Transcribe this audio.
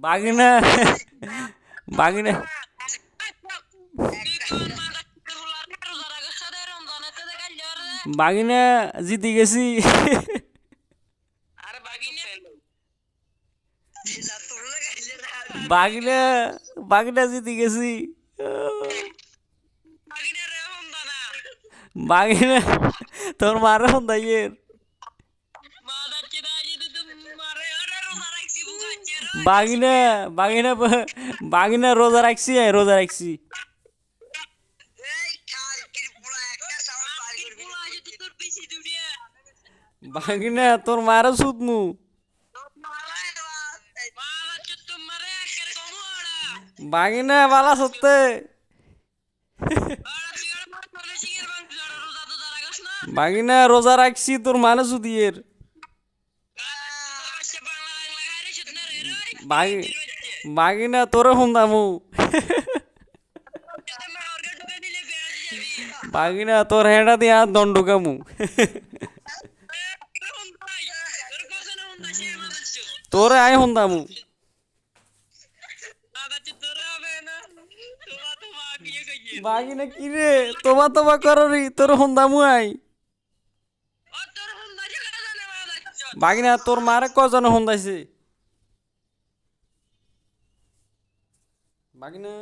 বাগিনা বাগিনা বাগিনা জিতে গেছি। বাগিনা বাগিনা জিতে গেছি। বাগিনা তোর মারে ফোন দাইয়ের বাগিনা বাগিনা বাগিনা রোজা রাখছি, রোজা রাখছি। বাগিনা তোর মারে সুদমু। বাগিনা বালা সত্তে বাগিনা রোজা রাখছি তোর মানে সুদিয়ের বাগিনা তোরে ফোন দামু। বাগিনা তোর হেঁটা দিয়ে দণ্ড কামু। তোরে আয় ফোন দামু। বাগিনা কি রে তোমা তোমা কররি তোর ফোন দামু আই। বাগিনা তোর মারে কজন ফোন দাইছে বাগিনা।